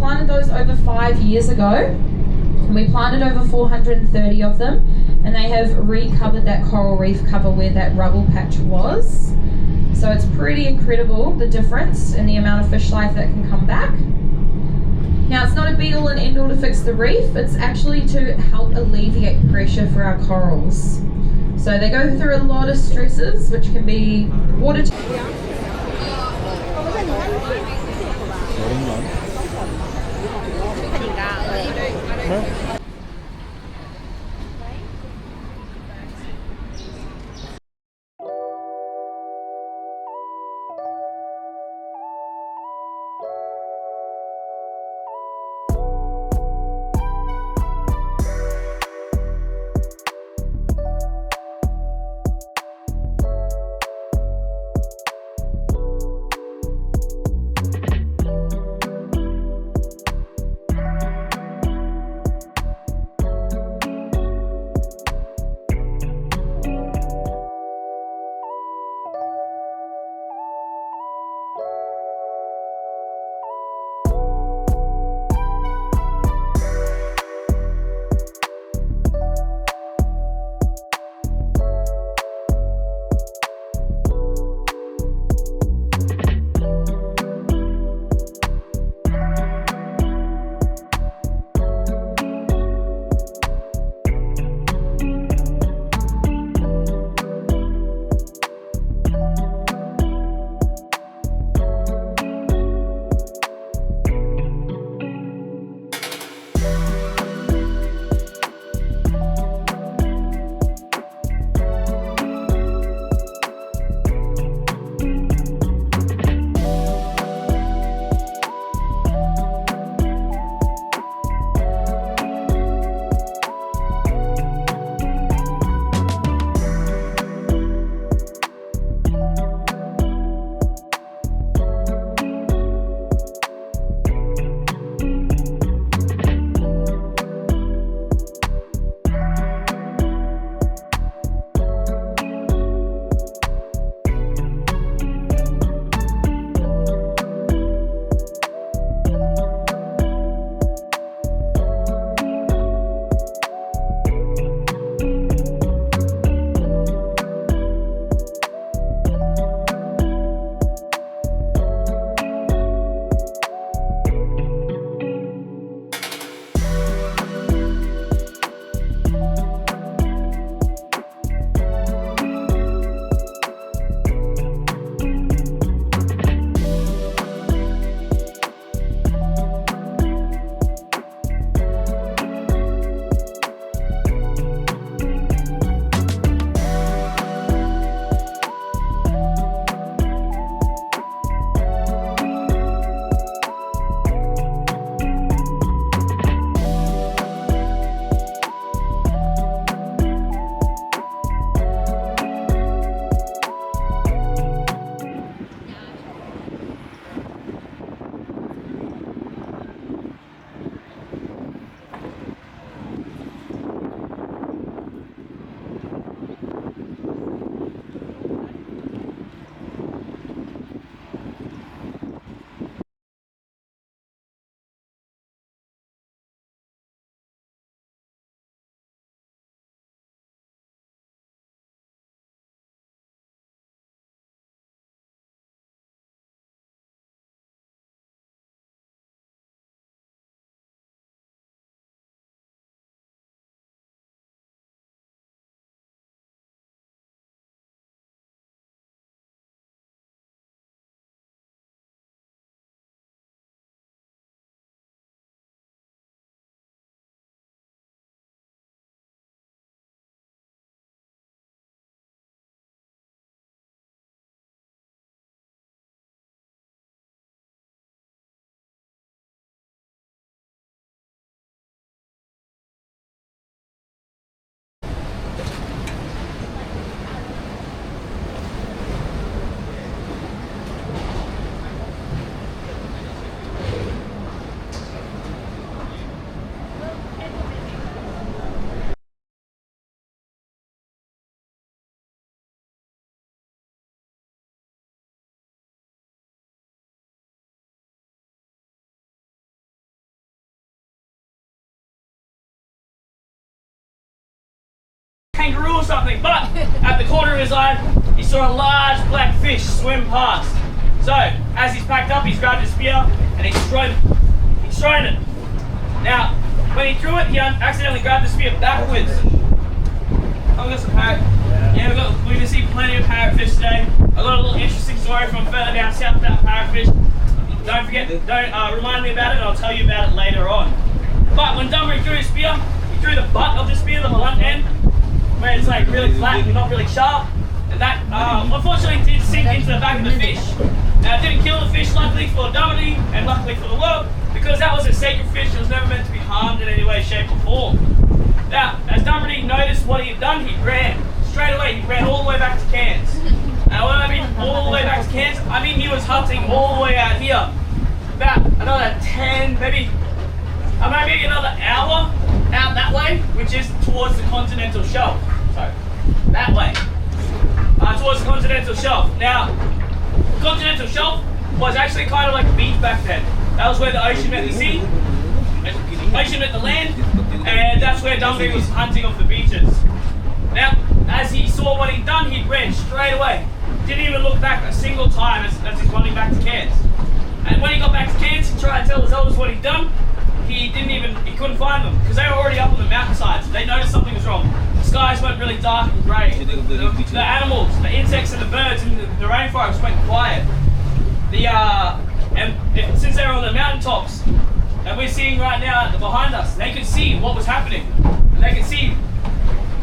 planted those over 5 years ago, and we planted over 430 of them, and they have recovered that coral reef cover where that rubble patch was. So it's pretty incredible, the difference in the amount of fish life that can come back. Now, it's not a be all and end all to fix the reef, it's actually to help alleviate pressure for our corals. So they go through a lot of stresses, which can be water. kangaroo or something, but at the corner of his eye, he saw a large black fish swim past. So, as he's packed up, he's grabbed his spear and he's thrown it. Now, when he threw it, he accidentally grabbed the spear backwards. Oh, we got some parrot. Yeah, we can see plenty of parrotfish today. I got a little interesting story from further down south about parrotfish. Don't forget, remind me about it, and I'll tell you about it later on. But when Dunbury threw his spear, he threw the butt of the spear, the blunt end, where it's like really flat and not really sharp. And that unfortunately did sink into the back of the fish. Now it didn't kill the fish, luckily for Dunbury and luckily for the world, because that was a sacred fish. It was never meant to be harmed in any way, shape or form. Now, as Dunbury noticed what he had done, he ran. Straight away, he ran all the way back to Cairns. And when I mean all the way back to Cairns, I mean he was hunting all the way out here. About another 10, maybe another hour out that way, which is towards the continental shelf. So, that way. Towards the continental shelf. Now, the continental shelf was actually kind of like a beach back then. That was where the ocean met the sea, ocean met the land, and that's where Dunbury was hunting off the beaches. Now, as he saw what he'd done, he ran straight away. Didn't even look back a single time as he's running back to Cairns. And when he got back to Cairns, he tried to tell his elders what he'd done. He couldn't find them because they were already up on the mountainsides. They noticed something was wrong. The skies went really dark and grey. The animals, the insects and the birds in the rainforest went quiet. Since they were on the mountaintops, and we're seeing right now behind us, they could see what was happening. And they could see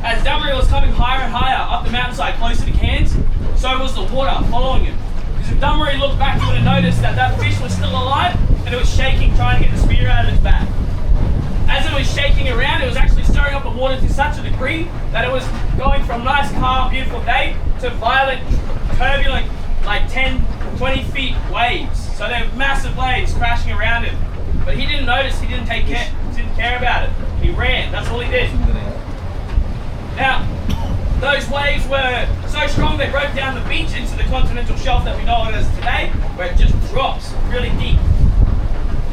as Dunbury was coming higher and higher up the mountainside, closer to Cairns, so was the water following him. Because if Dunbury looked back, he would have noticed that fish was still alive and it was shaking, trying to get the spear out of its back. As it was shaking around, it was actually stirring up the water to such a degree that it was going from nice, calm, beautiful day to violent, turbulent, like 10, 20 feet waves. So they were massive waves crashing around him. But he didn't notice, he didn't care about it. He ran, that's all he did. Now, those waves were so strong they broke down the beach into the continental shelf that we know it as today, where it just drops really deep.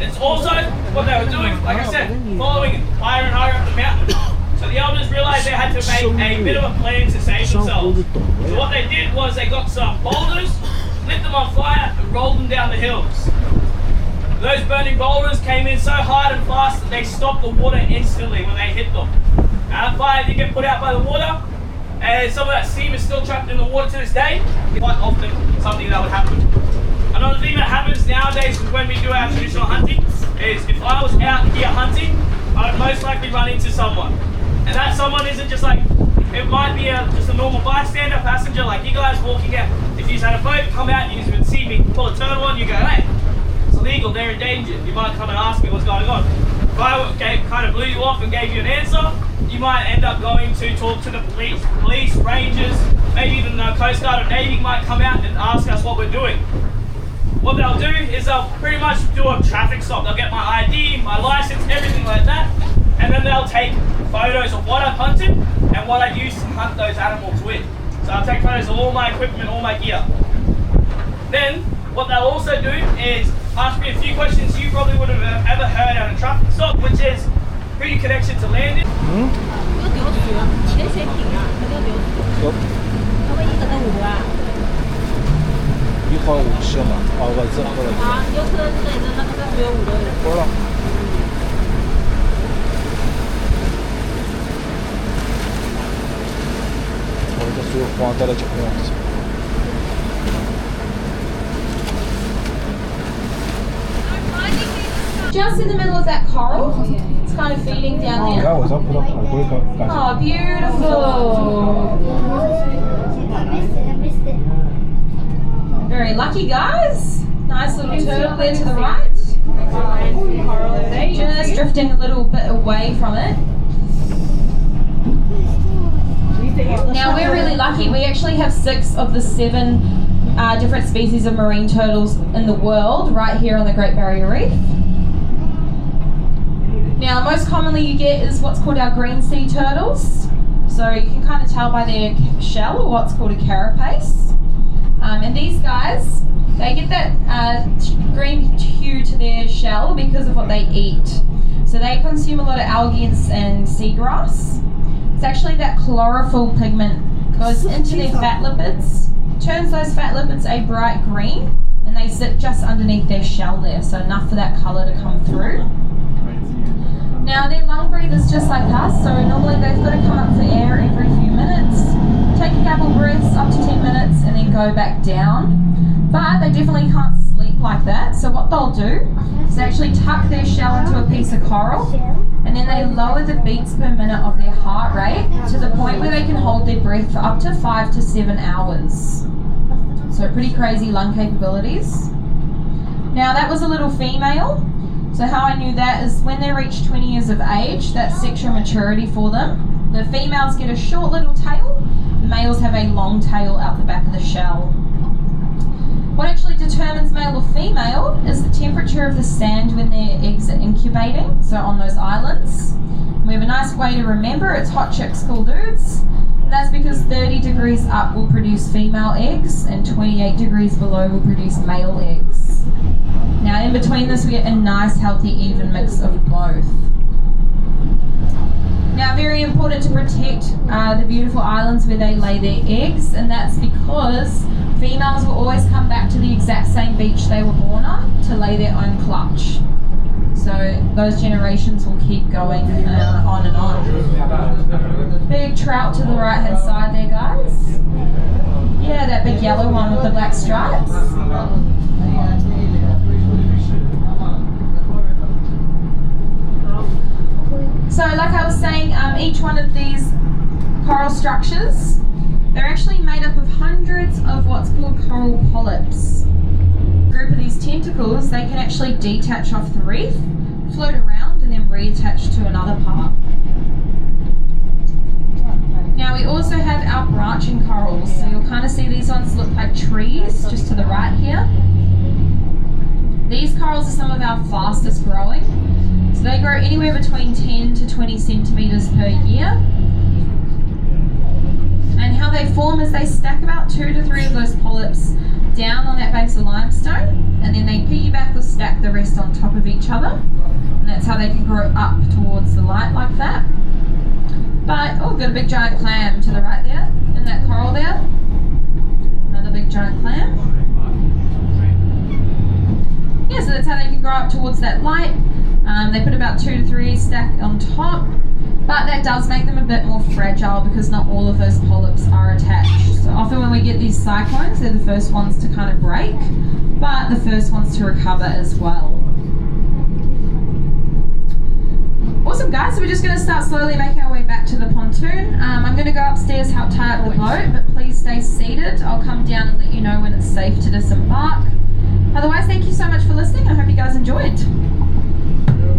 It's also what they were doing, like I said, following it higher and higher up the mountain. So the elders realized they had to make a bit of a plan to save themselves. So what they did was they got some boulders, lit them on fire, and rolled them down the hills. Those burning boulders came in so hard and fast that they stopped the water instantly when they hit them. Now the fire did get put out by the water, and some of that steam is still trapped in the water to this day. Quite often something that would happen. Another thing that happens nowadays when we do our traditional hunting is if I was out here hunting, I would most likely run into someone. And that someone isn't just like, it might be just a normal bystander, passenger, like you guys walking out. If you had a boat, come out, you would see me pull a turtle on, you go, hey, it's illegal, they're endangered. You might come and ask me what's going on. If I kind of blew you off and gave you an answer, you might end up going to talk to the police, rangers, maybe even the Coast Guard or Navy might come out and ask us what we're doing. What they'll do is they'll pretty much do a traffic stop. They'll get my ID, my license, everything like that, and then they'll take photos of what I've hunted and what I used to hunt those animals with. So I'll take photos of all my equipment, all my gear. Then, what they'll also do is ask me a few questions you probably would have ever heard at a traffic stop, which is who your connection to land is. 这个流水啊，潜水艇啊，它叫流水。他们一个都5啊。一号5嘛，啊，我知道了。啊，有可能是那个只有5个人。好了。我这水黄带了就不用。 Just in the middle of that coral, it's kind of feeding down there. Oh, beautiful. Very lucky, guys. Nice little turtle there to the right. Just drifting a little bit away from it. Now, we're really lucky. We actually have 6 of the 7 different species of marine turtles in the world right here on the Great Barrier Reef. Now, most commonly you get is what's called our green sea turtles. So you can kind of tell by their shell, or what's called a carapace. And these guys, they get that green hue to their shell because of what they eat. So they consume a lot of algae and seagrass. It's actually that chlorophyll pigment goes into their fat lipids, turns those fat lipids a bright green, and they sit just underneath their shell there, so enough for that colour to come through. Now they're lung breathers just like us, so normally they've got to come up for air every few minutes, take a couple breaths up to 10 minutes and then go back down. But they definitely can't sleep like that, so what they'll do is they actually tuck their shell into a piece of coral and then they lower the beats per minute of their heart rate to the point where they can hold their breath for up to 5 to 7 hours. So pretty crazy lung capabilities. Now that was a little female. So how I knew that is when they reach 20 years of age, that's sexual maturity for them. The females get a short little tail, the males have a long tail out the back of the shell. What actually determines male or female is the temperature of the sand when their eggs are incubating, so on those islands. We have a nice way to remember, it's hot chicks, cool dudes. And that's because 30 degrees up will produce female eggs and 28 degrees below will produce male eggs. Now in between this we get a nice healthy even mix of both. Now very important to protect the beautiful islands where they lay their eggs, and that's because females will always come back to the exact same beach they were born on to lay their own clutch. So those generations will keep going on and on. Big trout to the right hand side there, guys. Yeah, that big yellow one with the black stripes. So like I was saying, each one of these coral structures, they're actually made up of hundreds of what's called coral polyps. A group of these tentacles, they can actually detach off the reef, float around and then reattach to another part. Now we also have our branching corals, so you'll kind of see these ones look like trees just to the right here. These corals are some of our fastest growing. So they grow anywhere between 10 to 20 centimetres per year. And how they form is they stack about 2 to 3 of those polyps down on that base of limestone, and then they piggyback or stack the rest on top of each other. And that's how they can grow up towards the light like that. But, oh, got a big giant clam to the right there, in that coral there. Another big giant clam. Yeah, so that's how they can grow up towards that light. They put about 2 to 3 stack on top, but that does make them a bit more fragile because not all of those polyps are attached. So often when we get these cyclones, they're the first ones to kind of break, but the first ones to recover as well. Awesome guys, so we're just going to start slowly making our way back to the pontoon. I'm going to go upstairs, help tie up the boat, but please stay seated. I'll come down and let you know when it's safe to disembark. Otherwise, thank you so much for listening. I hope you guys enjoyed.